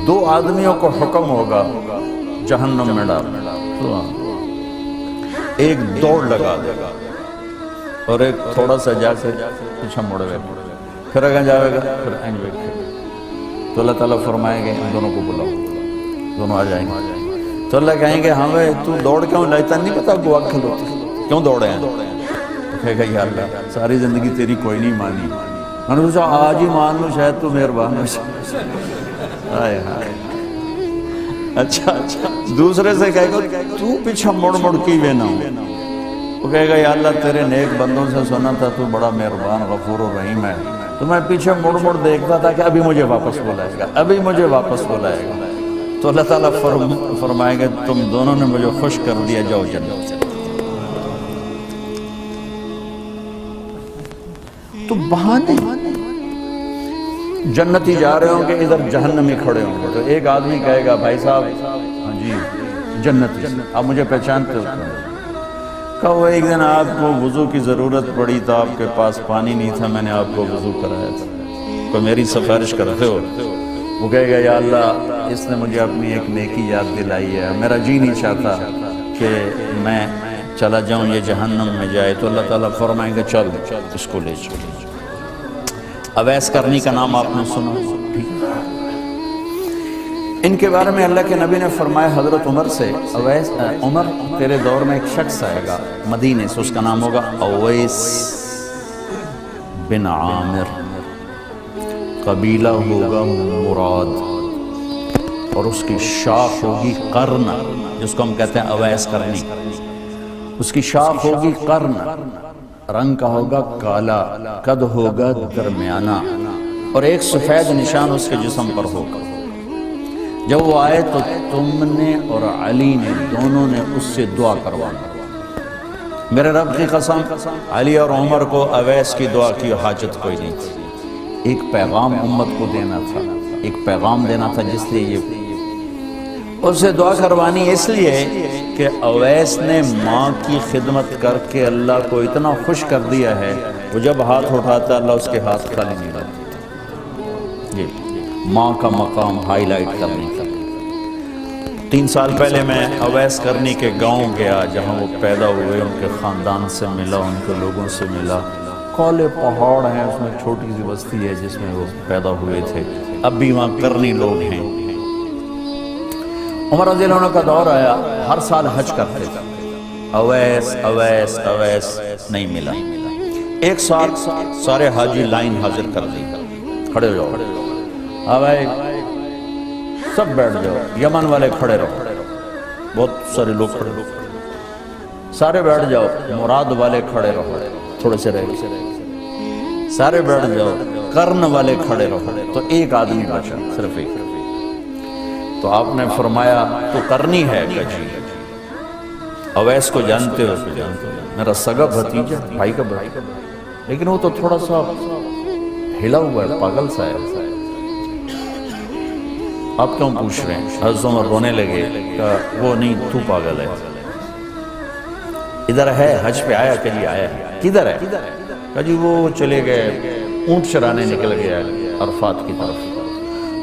دو آدمیوں کو حکم ہوگا جہنم میں ڈالنا، ایک دوڑ لگا دے گا اور ایک تھوڑا سا جا کے پیچھے مڑ گئے، پھر اگے جائے گا، پھر آئیں گے۔ تو اللہ تعالیٰ فرمائیں گے ان دونوں کو بلاؤ، دونوں آ جائیں گے۔ تو اللہ کہیں گے ہمیں تو دوڑ کیوں لاتا نہیں پتا گوا کھلوتی کیوں دوڑے ہیں؟ تو کہے گا یا اللہ ساری زندگی تیری کوئی نہیں مانی، میں نے سوچا آج ہی مان لوں شاید تو مہربان ہو۔ اچھا دوسرے سے کہے گا تو پیچھے مڑ مڑ کی وے نہ ہوں، وہ کہے گا یا اللہ تیرے نیک بندوں سے سنا تھا تو بڑا مہربان غفور و رحیم ہے، تو میں پیچھے مڑ مڑ دیکھتا تھا کہ ابھی مجھے واپس بلائے گا، ابھی مجھے واپس بلائے گا۔ تو اللہ تعالیٰ فرمائے گا تم دونوں نے مجھے خوش کر دیا، جاؤ جنت۔ تو بہانے جنتی جا رہے ہوں کہ ادھر جہنمی کھڑے ہوں گے، تو ایک آدمی کہے گا بھائی صاحب ہاں جی جنتی آپ مجھے پہچانتے ہو؟ کہا وہ ایک دن آپ کو وضو کی ضرورت پڑی تو آپ کے پاس پانی نہیں تھا، میں نے آپ کو وضو کرایا تھا، کوئی میری سفارش کرتے ہو؟ وہ کہے گا یا اللہ اس نے مجھے اپنی ایک نیکی یاد دلائی ہے، میرا جی نہیں چاہتا کہ میں چلا جاؤں یہ جہنم میں جائے۔ تو اللہ تعالیٰ فرمائیں گے چل اس کو لے چل۔ اویس کرنی کا نام آپ نے سنا؟ ان کے بارے میں اللہ کے نبی نے فرمایا حضرت عمر سے، اویس عمر تیرے دور میں ایک شخص آئے گا مدینے سے، اس کا نام ہوگا اویس بن عامر، قبیلہ ہوگا مراد، اور اس کی شاخ ہوگی قرن، جس کو ہم کہتے ہیں اویس کرنی، اس کی شاخ ہوگی قرن، رنگ کا ہوگا کالا، قد ہوگا درمیانہ، اور ایک سفید نشان اس کے جسم پر ہوگا۔ جب وہ آئے تو تم نے اور علی نے دونوں نے اس سے دعا کروانا۔ میرے رب کی قسم علی اور عمر کو اویس کی دعا کی حاجت کوئی نہیں تھی، ایک پیغام امت کو دینا تھا، ایک پیغام دینا تھا، جس لیے یہ اس سے دعا کروانی اس لیے کہ اویس نے ماں کی خدمت کر کے اللہ کو اتنا خوش کر دیا ہے، وہ جب ہاتھ اٹھاتا اللہ اس کے ہاتھ خالی نہیں رکھتا۔ یہ ماں کا مقام ہائی لائٹ کرنے کا۔ 3 سال پہلے میں اویس کرنی کے گاؤں گیا جہاں وہ پیدا ہوئے، ان کے خاندان سے ملا، ان کے لوگوں سے ملا۔ کالے پہاڑ ہیں، اس میں چھوٹی سی بستی ہے جس میں وہ پیدا ہوئے تھے، اب بھی وہاں کرنی لوگ ہیں۔ عمر رضی اللہ عنہ کا دور آیا، ہر سال حج کرتے تھے، اویس اویس اویس نہیں ملا۔ ایک سال سارے حاجی لائن حاضر کر دی، کھڑے ہو جاؤ، آوائی سب بیٹھ جاؤ، یمن والے کھڑے رہو، بہت سارے لوگ کھڑے رہو، سارے بیٹھ جاؤ، مراد والے کھڑے رہو، تھوڑے سے رہ گئے، سارے بیٹھ جاؤ، کرن والے کھڑے رہو۔ تو ایک آدمی بچا، صرف ایک۔ تو آپ نے فرمایا تو کرنی ہے کہ جی اویس کو جانتے ہو؟ جانتے ہو، میرا سگا بھتیجا، بھائی کا بھائی، لیکن وہ تو تھوڑا سا ہلا ہوا ہے، پاگل سا ہے، آپ کیوں پوچھ رہے ہیں؟ حضرت عمر رونے لگے کہ وہ نہیں، تو پاگل ہے، ادھر ہے، حج پہ آیا کہ جی آیا ہے، کدھر ہے؟ کہ جی وہ چلے گئے اونٹ چرانے نکل گیا عرفات کی طرف۔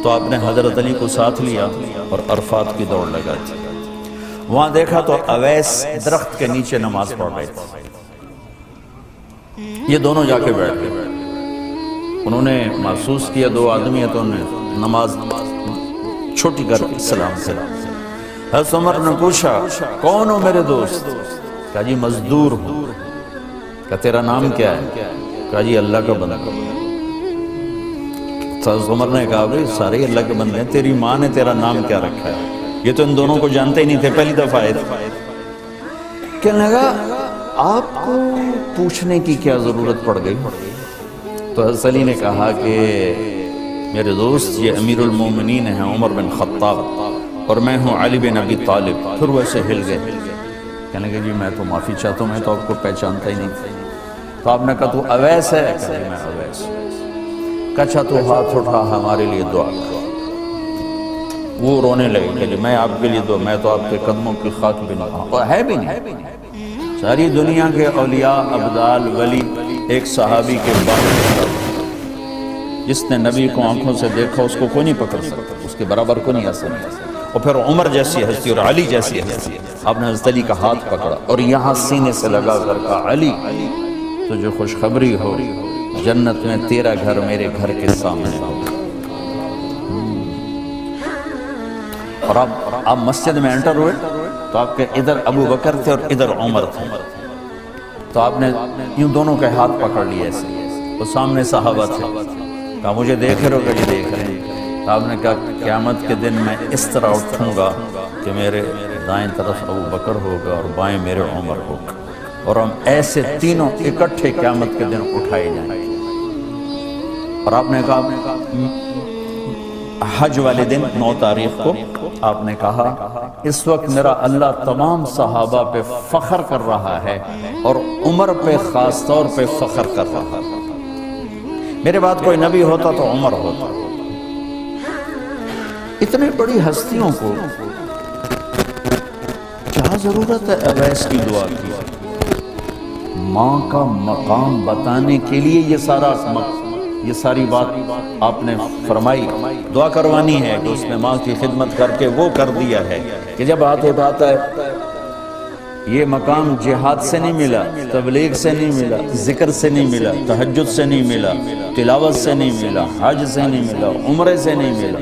تو آپ نے حضرت علی کو ساتھ لیا اور عرفات کی دوڑ لگا دی۔ وہاں دیکھا تو اویس درخت کے نیچے نماز پڑھ رہے تھے، یہ دونوں جا کے بیٹھ گئے، انہوں نے محسوس کیا 2 آدمی ہیں، تو انہوں نے نماز چھوٹی کر کے سلام کیا۔ حضرت عمر نے پوچھا کون ہو میرے دوست؟ کہا جی مزدور ہوں۔ کہا تیرا نام کیا ہے؟ کہا جی اللہ کا بندہ۔ حضرت عمر نے کہا بھائی سارے اللہ کے بندے ہیں، تیری ماں نے تیرا نام کیا رکھا ہے؟ یہ تو ان دونوں کو جانتے ہی نہیں تھے، پہلی دفعہ آئے تھے۔ کہنے لگا آپ کو پوچھنے کی کیا ضرورت پڑ گئی؟ تو حضرت علی نے کہا کہ میرے دوست یہ امیر المومنین ہیں عمر بن خطاب، اور میں ہوں علی بن ابی طالب۔ پھر وہ ایسے ہل گئے، کہنے لگے جی میں تو معافی چاہتا ہوں، میں تو آپ کو پہچانتا ہی نہیں تھا۔ تو آپ نے کہا تو اویس ہے؟ کہا جی میں اویس۔ کہا تو ہاتھ اٹھا ہمارے لیے دعا کر۔ وہ رونے لگے کہ میں آپ کے لیے دعا، میں تو آپ کے قدموں کی خاک بھی نہیں، اور ہے بھی نہیں۔ ساری دنیا کے اولیاء، ابدال، ولی ایک صحابی کے بعد جس نے نبی کو آنکھوں سے دیکھا اس کو کوئی نہیں پکڑ سکتا، اس کے برابر کو نہیں آ سکتا۔ اور پھر عمر جیسی ہستی اور علی جیسی ہستی، آپ نے حضرت علی کا ہاتھ پکڑا اور یہاں سینے سے لگا کر کہا علی تجھے خوشخبری ہو، جنت میں تیرا گھر میرے گھر کے سامنے ہو۔ اور آپ مسجد میں انٹر ہوئے تو آپ کے ادھر ابو بکر تھے اور ادھر عمر تھے، تو آپ نے یوں دونوں کے ہاتھ پکڑ لیے ایسے، وہ سامنے صحابہ تھے، کہا مجھے دیکھ رہے ہو کہ یہ دیکھ رہے ہیں؟ تو آپ نے کہا قیامت کے دن میں اس طرح اٹھوں گا کہ میرے دائیں طرف ابو بکر ہوگا اور بائیں میرے عمر ہوگا، اور ہم ایسے تینوں اکٹھے قیامت کے دن اٹھائے جائیں گے۔ اور آپ نے کہا حج والے دن 9 تاریخ کو آپ نے کہا اس وقت میرا اللہ تمام صحابہ پہ فخر کر رہا ہے اور عمر پہ خاص طور پہ فخر کر رہا ہے، میرے بعد کوئی نبی ہوتا تو عمر ہوتا۔ اتنی بڑی ہستیوں کو کیا ضرورت ہے اویس کی دعا کی؟ ماں کا مقام بتانے کے لیے یہ ساری بات آپ نے فرمائی، دعا کروانی ہے کہ اس نے ماں کی خدمت کر کے وہ کر دیا ہے کہ جب بات ہے یہ مقام جہاد سے نہیں ملا، تبلیغ سے نہیں ملا، ذکر سے نہیں ملا، تہجد سے نہیں ملا، تلاوت سے نہیں ملا، حج سے نہیں ملا، عمرے سے نہیں ملا،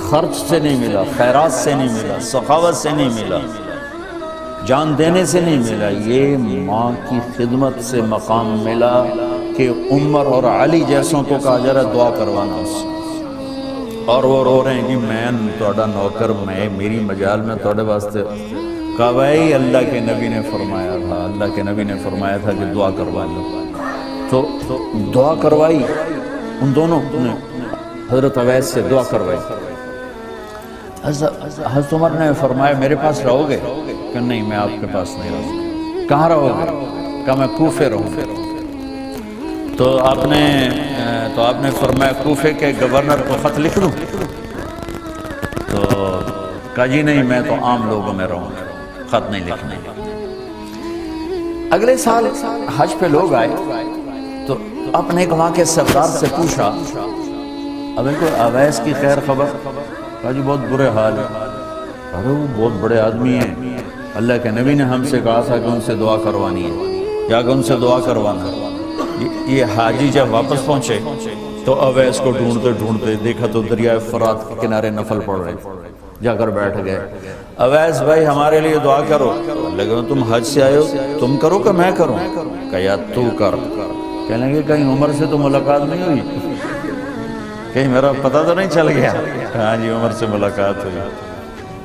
خرچ سے نہیں ملا، خیرات سے نہیں ملا، سخاوت سے نہیں ملا، جان دینے سے نہیں ملا، یہ ماں کی خدمت سے مقام ملا کہ عمر اور علی جیسوں کو کہا جا رہا دعا کروانا اس سے، اور وہ رو رہے ہیں کہ میں توڑا نوکر، میں میری مجال میں توڑے واسطے، کہا بھائی اللہ کے نبی نے فرمایا تھا کہ دعا کروا لو، تو دعا کروائی ان دونوں نے، حضرت اویس سے دعا کروائی۔ حضرت عمر نے فرمایا میرے پاس رہو گے؟ کہ نہیں میں آپ کے پاس نہیں رہوں گا۔ کہاں رہو گے؟ کہا میں کوفے رہوں گا۔ تو آپ نے فرمایا کوفے کے گورنر کو خط لکھ دوں؟ تو کہا جی نہیں میں تو عام لوگوں میں رہوں گا، خط نہیں لکھنے۔ اگلے سال حج پہ لوگ آئے تو آپ نے وہاں کے سردار سے پوچھا اب ان کو اویس کی خیر خبر؟ کہا جی بہت برے حال ہے۔ ارے وہ بہت بڑے آدمی ہیں، اللہ کے نبی نے ہم سے کہا تھا کہ ان سے دعا کروانی ہے، یا کہ ان سے دعا کروانا۔ یہ حاجی جب واپس پہنچے تو اویس کو ڈھونڈتے دیکھا تو دریائے فرات کے کنارے نفل پڑ رہے، جا کر بیٹھ گئے۔ اویس بھائی ہمارے لیے دعا کرو۔ لگے تم حج سے آئے ہو، تم کرو کہ میں کروں؟ کہ یا تو کر۔ کہنے لگے کہیں عمر سے تو ملاقات نہیں ہوئی؟ کہیں میرا پتہ تو نہیں چل گیا؟ ہاں جی عمر سے ملاقات ہوئی۔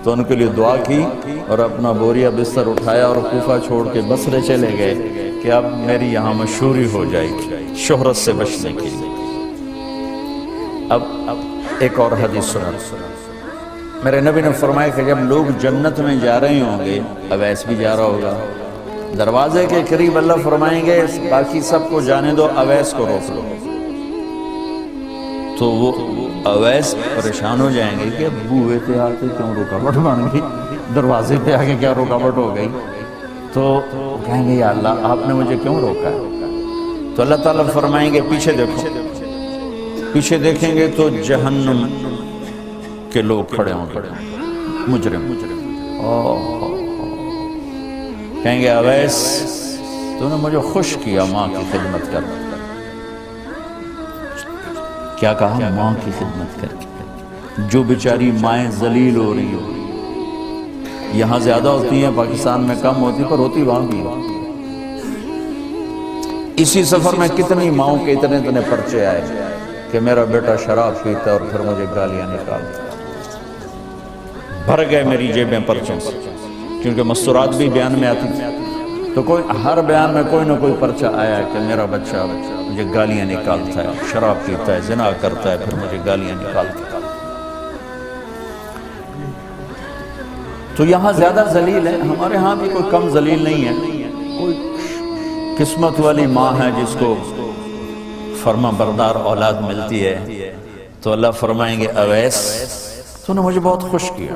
تو ان کے لیے دعا کی اور اپنا بوریا بستر اٹھایا اور کوفہ چھوڑ کے بصرے چلے گئے کہ اب میری یہاں مشہوری ہو جائے گی شہرت سے بچنے کے لیے۔ اب ایک اور حدیث سنا، میرے نبی نے فرمایا کہ جب لوگ جنت میں جا رہے ہوں گے، اویس بھی جا رہا ہوگا، دروازے کے قریب اللہ فرمائیں گے باقی سب کو جانے دو، اویس کو روک لو۔ تو وہ اویس پریشان ہو جائیں گے کہ اب بوئے تھے آتے کیوں رکاوٹ بن گئی، دروازے پہ آگے کیا رکاوٹ ہو گئی؟ تو کہیں گے یا اللہ آپ نے مجھے کیوں روکا ہے؟ تو اللہ تعالیٰ فرمائیں گے پیچھے دیکھو۔ پیچھے دیکھیں گے تو جہنم کے لوگ کھڑے ہوں گے، مجرم۔ کہیں گے اویس تو نے مجھے خوش کیا ماں کی خدمت کر کے۔ کیا کہا؟ ماں کی خدمت کر کے۔ جو بیچاری مائیں ذلیل ہو رہی ہو، یہاں زیادہ ہوتی ہیں پاکستان میں کم ہوتی پر ہوتی وہاں بھی۔ اسی سفر میں کتنی ماؤں کے اتنے پرچے آئے کہ میرا بیٹا شراب پیتا اور پھر مجھے گالیاں نکالتا۔ بھر گئے میری جیبیں پرچوں سے، کیونکہ مستورات بھی بیان میں آتی تو ہر بیان میں کوئی نہ کوئی پرچہ آیا کہ میرا بچہ مجھے گالیاں نکالتا ہے، شراب پیتا ہے، زنا کرتا ہے، پھر مجھے گالیاں نکالتا ہے۔ تو یہاں زیادہ ذلیل ہے، ہمارے ہاں بھی کوئی کم ذلیل نہیں ہے، کوئی قسمت والی ماں ہے جس کو فرما بردار اولاد ملتی ہے۔ تو اللہ فرمائیں گے اویس تو نے مجھے بہت خوش کیا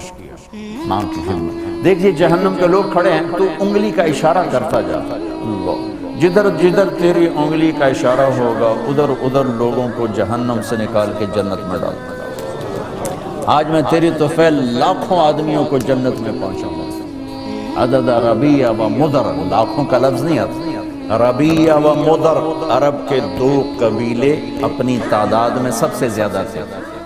ماں کی خدمت۔ دیکھیے جہنم کے لوگ کھڑے ہیں تو انگلی کا اشارہ کرتا جا، اللہ جدھر جدھر تیری انگلی کا اشارہ ہوگا ادھر ادھر لوگوں کو جہنم سے نکال کے جنت میں ڈال دوں گا۔ آج میں تیری طفیل لاکھوں آدمیوں کو جنت میں پہنچاؤں گا۔ عدد ربیع و مدر، لاکھوں کا لفظ نہیں آتا، ربیع و مدر عرب کے دو قبیلے اپنی تعداد میں سب سے زیادہ تھے،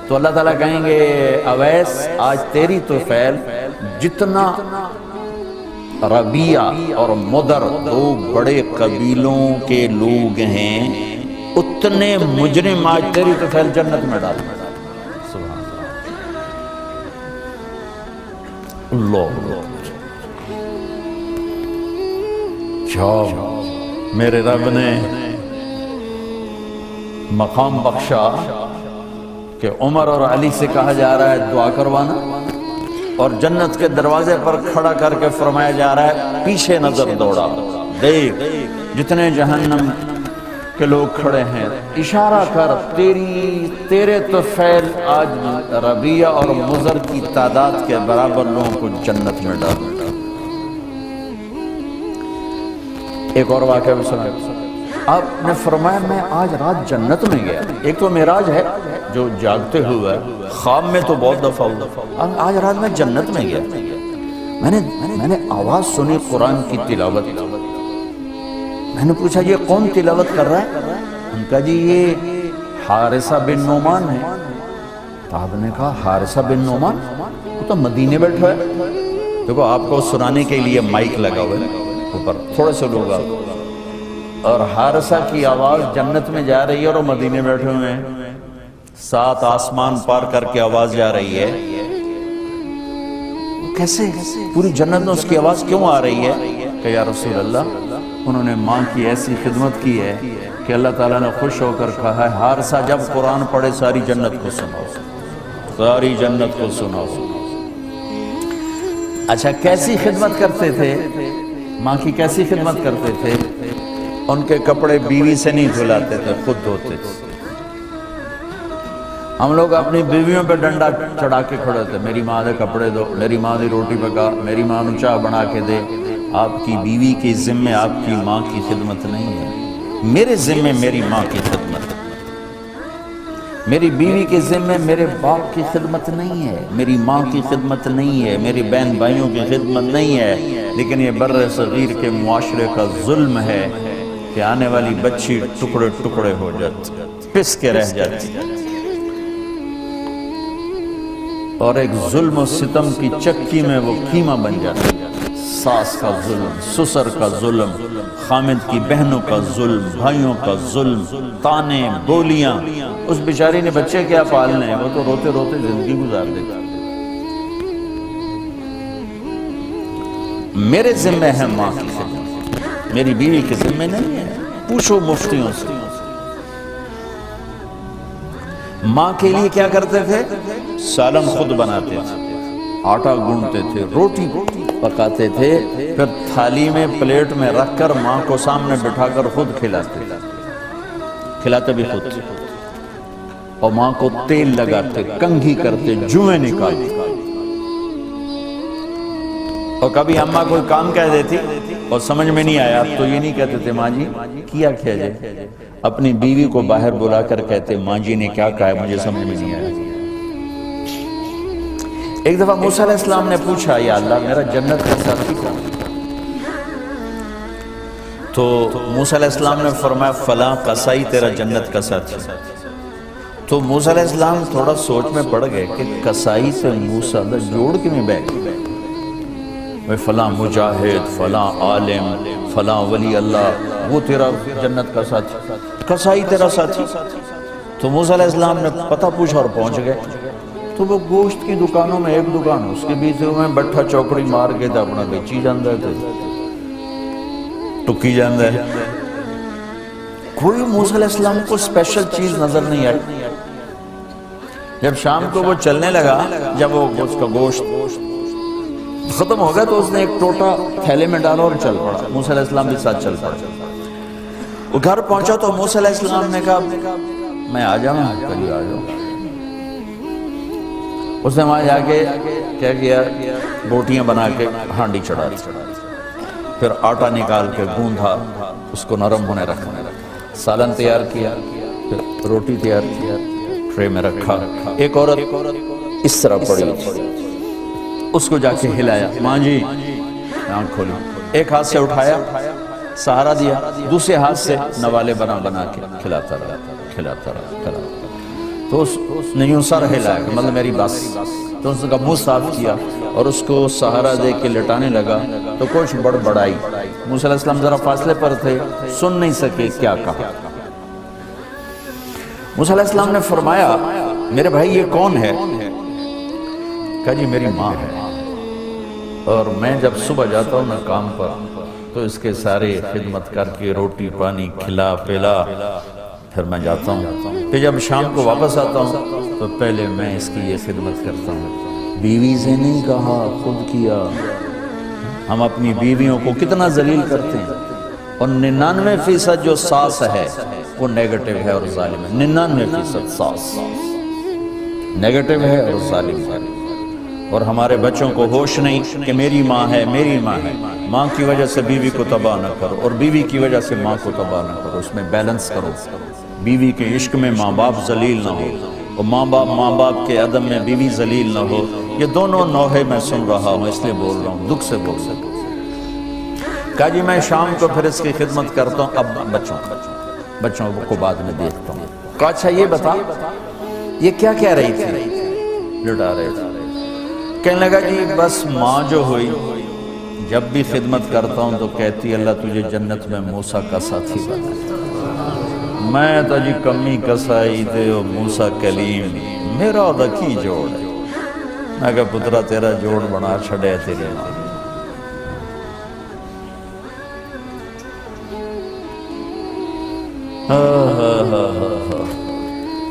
تو اللہ تعالیٰ کہیں گے اویس آج تیری طفیل جتنا ربیع اور مدر دو بڑے قبیلوں کے لوگ ہیں اتنے مجرم آج تیری طفیل جنت میں ڈال۔ سبحان اللہ، جاؤ میرے رب نے مقام بخشا کہ عمر اور علی سے کہا جا رہا ہے دعا کروانا، اور جنت کے دروازے پر کھڑا کر کے فرمایا جا رہا ہے پیچھے نظر دوڑا، دیکھ جتنے جہنم کے لوگ کھڑے ہیں، اشارہ کر تیرے طفیل آج ربیع اور مضر کی تعداد کے برابر لوگوں کو جنت میں ڈال۔ ایک اور واقعہ بھی سنا، آپ نے فرمایا میں آج رات جنت میں گیا۔ ایک تو معراج ہے جو جاگتے ہوئے، خواب میں تو بہت دفعہ ہوا، آج رات میں جنت میں گیا، میں نے آواز سنی قرآن کی تلاوت، میں نے پوچھا یہ کون تلاوت کر رہا ہے؟ ان کا جی یہ حارثہ بن نعمان ہے۔ تو آپ نے کہا حارثہ بن نعمان، وہ تو مدینے بیٹھا ہے۔ دیکھو آپ کو سنانے کے لیے مائک لگا ہوا ہے اوپر، تھوڑے سے لوگ آپ، اور حارثہ کی آواز جنت میں جا رہی ہے اور وہ مدینے بیٹھے ہوئے ہیں، 7 آسمان پار کر کے آواز جا رہی ہے۔ کیسے پوری جنت میں اس کی آواز کیوں آ رہی ہے؟ کہ یا رسول اللہ انہوں نے ماں کی ایسی خدمت کی ہے کہ اللہ تعالیٰ نے خوش ہو کر کہا ہے حارثہ جب قرآن پڑھے ساری جنت کو سناؤ، ساری جنت کو سناؤ۔ اچھا کیسی خدمت کرتے تھے؟ ماں کی کیسی خدمت کرتے تھے؟ ان کے کپڑے بیوی سے نہیں دھلاتے تھے، خود دھوتے تھے۔ ہم لوگ اپنی بیویوں پہ ڈنڈا چڑھا کے کھڑے تھے، میری ماں دے کپڑے دو، میری ماں دی روٹی پکا، میری ماں نو چاہ بنا کے دے۔ آپ کی بیوی کے ذمے آپ کی ماں کی خدمت نہیں ہے، میرے ذمے میری ماں کی خدمت ہے۔ میری بیوی کے ذمے میرے باپ کی خدمت نہیں ہے، میری ماں کی خدمت نہیں ہے، میری بہن بھائیوں کی خدمت نہیں ہے، لیکن یہ بر صغیر کے معاشرے کا ظلم ہے کہ آنے والی بچی ٹکڑے ٹکڑے ہو جاتی، پس کے رہ جاتی، اور ایک ظلم و ستم کی چکی میں وہ قیمہ بن جاتی۔ ساس کا ظلم، سسر کا ظلم، خامد کی بہنوں کا ظلم، بھائیوں کا ظلم، تانے بولیاں، اس بیچاری نے بچے کیا پالنے ہیں، وہ تو روتے روتے زندگی گزار دیتا۔ میرے ذمہ ہے ماں کی خدمت، میری بیوی کے ذمہ نہیں ہے۔ پوچھو مفتیوں سے ماں کے لیے کیا کرتے تھے؟ سالن خود بناتے تھے، آٹا گوندتے تھے، روٹی پکاتے تھے، پھر تھالی میں پلیٹ میں رکھ کر ماں کو سامنے بٹھا کر خود کھلاتے بھی خود تھے، اور ماں کو تیل لگاتے، کنگھی کرتے، جوئیں نکالتے۔ اور کبھی اماں کوئی کام کہہ دیتی اور سمجھ میں نہیں آیا تو یہ نہیں کہتے تھے ماں جی کیا جائے، اپنی بیوی کو باہر بلا کر کہتے ماں جی نے کیا کہا ہے مجھے سمجھ میں نہیں آیا۔ ایک دفعہ موسیٰ علیہ السلام نے پوچھا یا اللہ میرا جنت کا ساتھی کون؟ تو موسیٰ علیہ السلام نے فرمایا فلاں قصائی تیرا جنت کا ساتھی۔ تو موسیٰ علیہ السلام تھوڑا سوچ میں پڑ گئے کہ قصائی سے موسیٰ جوڑ کے میں بیٹھ فلاں مجاہد، فلاں عالم، فلاں ولی اللہ وہ تیرا جنت کا ساتھی، قصائی تیرا ساتھی۔ تو موسیٰ علیہ السلام نے پتہ پوچھا اور پہنچ گئے۔ تو وہ گوشت کی دکانوں میں ایک دکان اس کے بیچ میں بٹھا چوکڑی مار کے تھا اپنا بیچی جاندہ تھے، ٹکی جاندہ ہے۔ کوئی موسیٰ علیہ السلام کو اسپیشل چیز نظر نہیں آئی۔ جب شام کو وہ چلنے لگا، جب وہ اس کا گوشت ختم ہو گیا تو اس نے ایک ٹوٹا تھیلے میں ڈالا اور چل پڑا، موسیٰ علیہ السلام بھی ساتھ چل پڑا۔ وہ گھر پہنچا تو موسیٰ علیہ السلام نے کہا میں آ جاؤں؟ کہا آ جاؤ۔ اس نے وہاں جا کے کیا کیا، بوٹیاں بنا کے ہانڈی چڑھا دی، پھر آٹا نکال کے گوندھا، اس کو نرم ہونے رکھنا، سالن تیار کیا، پھر روٹی تیار کیا، ٹرے میں رکھا، ایک عورت اس طرح پڑی، اس کو جا کے ہلایا، ماں جی، آنکھ کھولی، ایک ہاتھ سے اٹھایا، سہارا دیا، دوسرے ہاتھ سے نوالے بنا بنا کے کھلاتا رہا، کھلاتا رہا، کھلاتا رہا۔ تو اس نے یوں سر ہلایا کہ مطلب میری بس، تو اس نے منہ صاف کیا اور اس کو سہارا دے کے لٹانے لگا، تو کچھ بڑبڑائی، موسیٰ علیہ السلام ذرا فاصلے پر تھے، سن نہیں سکے کیا کہا۔ موسیٰ علیہ السلام نے فرمایا میرے بھائی یہ کون ہے؟ کہا جی میری ماں ہے، اور میں جب صبح جاتا ہوں نا کام پر تو اس کے سارے خدمت کر کے روٹی پانی کھلا پلا پھر میں جاتا ہوں، پھر جب شام کو واپس آتا ہوں تو پہلے میں اس کی یہ خدمت کرتا ہوں۔ بیوی سے نہیں کہا، خود کیا۔ ہم اپنی بیویوں کو کتنا ذلیل کرتے ہیں، اور 99% جو ساس ہے وہ نیگیٹو ہے اور ظالم ہے، 99% ساس نیگیٹو ہے اور ظالم ہے۔ اور ہمارے بچوں کو ہوش نہیں کہ میری ماں ہے، میری ماں ہے۔ ماں کی وجہ سے بیوی کو تباہ نہ کرو، اور بیوی کی وجہ سے ماں کو تباہ نہ کرو، اس میں بیلنس کرو۔ بیوی کے عشق میں ماں باپ ذلیل نہ ہو، اور ماں باپ کے عدم میں بیوی ذلیل نہ ہو۔ یہ دونوں نوحے میں سن رہا ہوں، اس لیے بول رہا ہوں، دکھ سے بول رہا ہوں۔ کہا جی میں شام کو پھر اس کی خدمت کرتا ہوں، اب بچوں کو بعد میں دیکھتا ہوں۔ کہا اچھا یہ بتا یہ کیا کہہ رہی تھی؟ لٹا رہے تھے۔ کہنے لگا جی بس ماں جو ہوئی جب بھی خدمت کرتا ہوں تو کہتی اللہ تجھے جنت میں موسیٰ کا ساتھی بنا۔ میں تو جی کمی کسائی تے و موسیٰ کلیم میرا رکھی جوڑ ہے۔ میں کہا پترا تیرا جوڑ بنا چھڑے تیرے ماں۔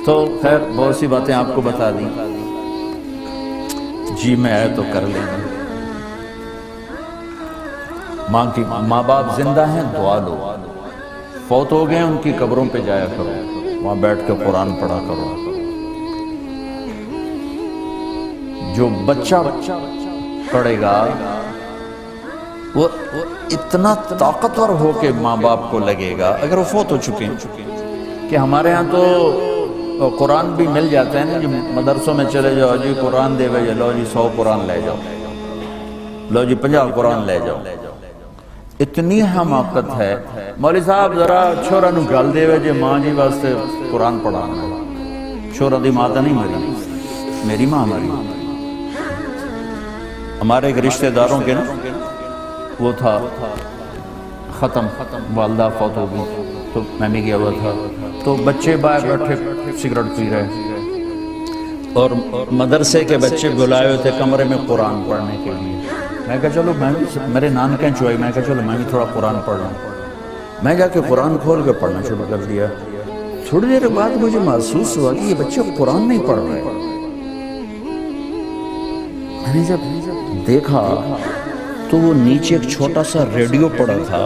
تو خیر بہت سی باتیں آپ کو بتا دیں، جی میں آئے تو کر لینا۔ ماں باپ زندہ ہیں دعا لو، فوت ہو گئے ان کی قبروں پہ جایا کرو، وہاں بیٹھ کے قرآن پڑھا کرو۔ جو بچہ پڑھے گا وہ اتنا طاقتور ہو کے ماں باپ کو لگے گا اگر وہ فوت ہو چکے ہیں۔ کہ ہمارے ہاں تو قرآن بھی مل جاتا ہے نا، جو مدرسوں میں چلے جاؤ جی قرآن دے بھائی، لو جی 100 قرآن لے جاؤ، لو جی 50 قرآن لے جاؤ۔ اتنی حماقت ہے، مولوی صاحب ذرا چھوڑا نو گل دے جی ماں جی واسطے قرآن پڑھانا، چھوڑا دی ماں تو نہیں مری، میری ماں مری۔ ہمارے ایک رشتہ داروں کے نا وہ تھا ختم، والدہ فوت ہو گئی تو میں بھی گیا ہوا تھا، تو بچے باہر بیٹھے سگریٹ پی رہے، اور مدرسے کے بچے بلائے ہوئے تھے کمرے میں قرآن پڑھنے کے لیے۔ میں کہا چلو میرے نانکیں چوئی، میں کہا چلو میں بھی تھوڑا قرآن پڑھ رہا ہوں۔ میں جا کے قرآن کھول کے پڑھنا شروع کر دیا۔ تھوڑی دیر بعد مجھے محسوس ہوا کہ یہ بچے قرآن نہیں پڑھ رہے۔ میں نے جب دیکھا تو وہ نیچے ایک چھوٹا سا ریڈیو پڑا تھا،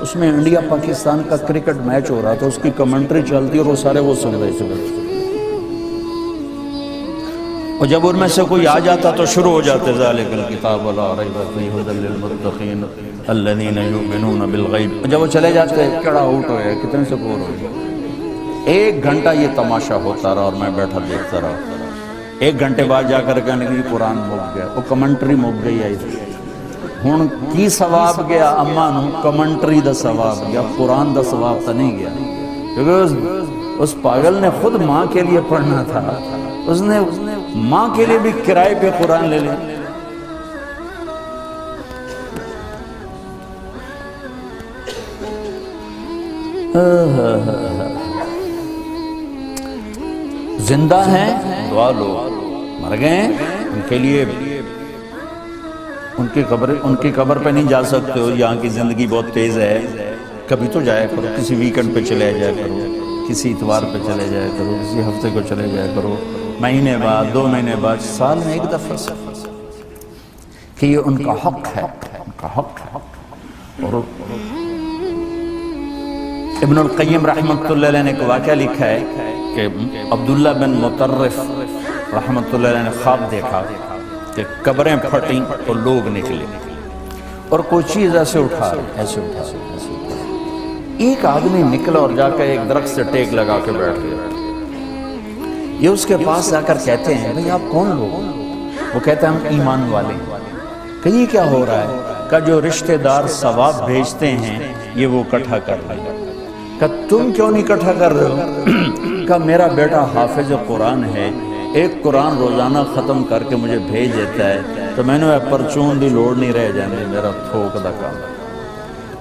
اس میں انڈیا پاکستان کا کرکٹ میچ ہو رہا تھا، اس کی کمنٹری چلتی اور وہ سارے وہ سن رہے تھے۔ اور جب ان میں سے کوئی آ جاتا تو شروع ہو جاتے ذالک الکتاب لا ریب فیہ ھدی للمتقین الذین یؤمنون بالغیب۔ جب وہ چلے جاتے کیڑا آؤٹ ہوئے، کتنے سے پور ہوئے۔ 1 گھنٹہ یہ تماشا ہوتا رہا اور میں بیٹھا دیکھتا رہا۔ 1 گھنٹے بعد جا کر کہنے لگی قرآن مک گیا، وہ کمنٹری مک گئی آئی تھی۔ ہن کی ثواب گیا اما نو؟ کمنٹری دا ثواب گیا، قرآن دا ثواب تا نہیں گیا، کیونکہ اس پاگل نے خود ماں کے لیے پڑھنا تھا، اس نے ماں کے لیے بھی کرائے پہ قرآن لے لیا۔ زندہ ہیں دعا لو، مر گئے ان کے لیے ان کی قبر پہ نہیں جا سکتے ہو، یہاں کی زندگی بہت تیز ہے، کبھی تو جایا کرو، کسی ویکنڈ پہ چلے جایا کرو، کسی اتوار پہ چلے جایا کرو، کسی ہفتے کو چلے جایا کرو، مہینے بعد 2 مہینے بعد، سال میں 1 دفعہ سے، کہ یہ ان کا حق ہے، ان کا حق ہے۔ اور ابن القیم رحمۃ اللہ علیہ نے ایک واقعہ لکھا ہے کہ عبداللہ بن مطرف رحمۃ اللہ علیہ نے خواب دیکھا کہ قبریں پھٹیں اور لوگ نکلے اور کوئی چیز ایسے اٹھا رہے، ایسے اٹھا رہے، ایسے اٹھا رہے۔ ایک آدمی نکلا اور جا کر ایک درخت سے ٹیک لگا کے بیٹھ گیا. یہ اس کے پاس جا کر کہتے ہیں بھئی آپ کون لوگ؟ وہ کہتے ہیں ہم ایمان والے ہیں. کہ یہ کیا ہو رہا ہے؟ کہ جو رشتہ دار ثواب بھیجتے ہیں یہ وہ اکٹھا کر رہے ہیں. کہ تم کیوں نہیں اکٹھا کر رہے ہو؟ کہ میرا بیٹا حافظ قرآن ہے، ایک قرآن روزانہ ختم کر کے مجھے بھیج دیتا ہے، تو میں نے پرچون دی لوڑ نہیں رہ جانے، میرا تھوک دا کام.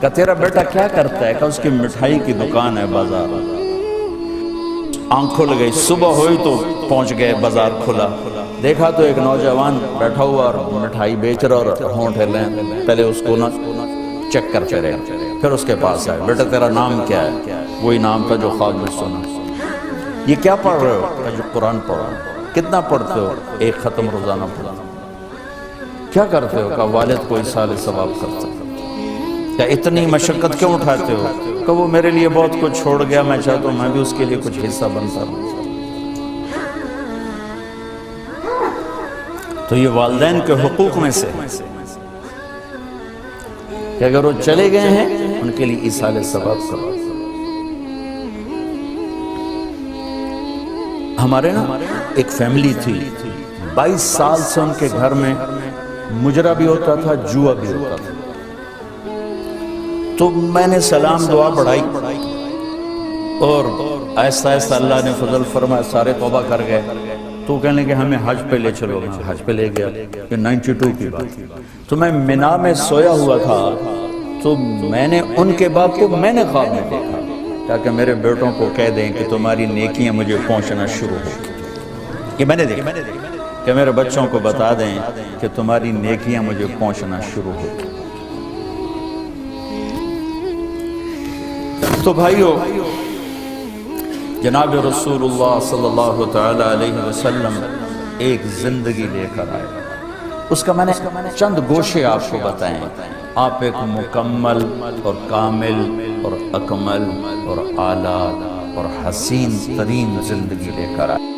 کہ تیرا بیٹا کیا کرتا ہے؟ کہ اس کی مٹھائی کی دکان ہے بازار. آنکھ کھل گئی، صبح ہوئی تو پہنچ گئے، بازار کھلا، دیکھا تو ایک نوجوان بیٹھا ہوا اور مٹھائی بیچ رہا اور ہونٹ ہلیں. پہلے اس کو نہ چیک کرتے رہے، پھر اس کے پاس آئے، بیٹا تیرا نام کیا ہے؟ وہی نام تھا جو خواب میں سنا. یہ کیا پڑھ رہے ہو؟ کہ جو قرآن پڑھ رہا ہوں. کتنا پڑھتے ہو؟ ایک ختم روزانہ پڑھا. کیا کرتے ہو؟ کہ والد کو ایصال ثواب کرتا. کیا اتنی مشقت کیوں اٹھاتے ہو؟ کہ وہ میرے لیے بہت کچھ چھوڑ گیا، میں چاہتا ہوں میں بھی اس کے لیے کچھ حصہ بنتا ہوں. تو یہ والدین کے حقوق میں سے کہ اگر وہ چلے گئے ہیں ان کے لیے ایصال ثواب کرو. ہمارے نا ایک فیملی تھی، 22 سال سے ان کے گھر میں مجرا بھی ہوتا تھا، جوا بھی ہوتا تھا. تو میں نے سلام دعا پڑھائی اور آہستہ آہستہ اللہ نے فضل فرمایا، سارے توبہ کر گئے. تو کہنے کہ ہمیں حج پہ لے چلو. حج پہ لے گیا. یہ 92 کی بات. تو میں منا میں سویا ہوا تھا، تو میں نے ان کے باپ کو میں نے خواب میں دیکھا، تاکہ میرے بیٹوں کو کہہ دیں کہ تمہاری نیکیاں مجھے پہنچنا شروع ہو. یہ میں نے دیکھا کہ میرے بچوں کو بتا دیں کہ تمہاری نیکیاں مجھے پہنچنا شروع ہو. تو بھائیو، جناب رسول اللہ صلی اللہ تعالی علیہ وسلم ایک زندگی لے کر آئے. اس کا میں نے چند گوشے آپ کو بتائیں. آپ ایک مکمل اور کامل اور اکمل اور اعلیٰ اور حسین ترین زندگی لے کر آئے.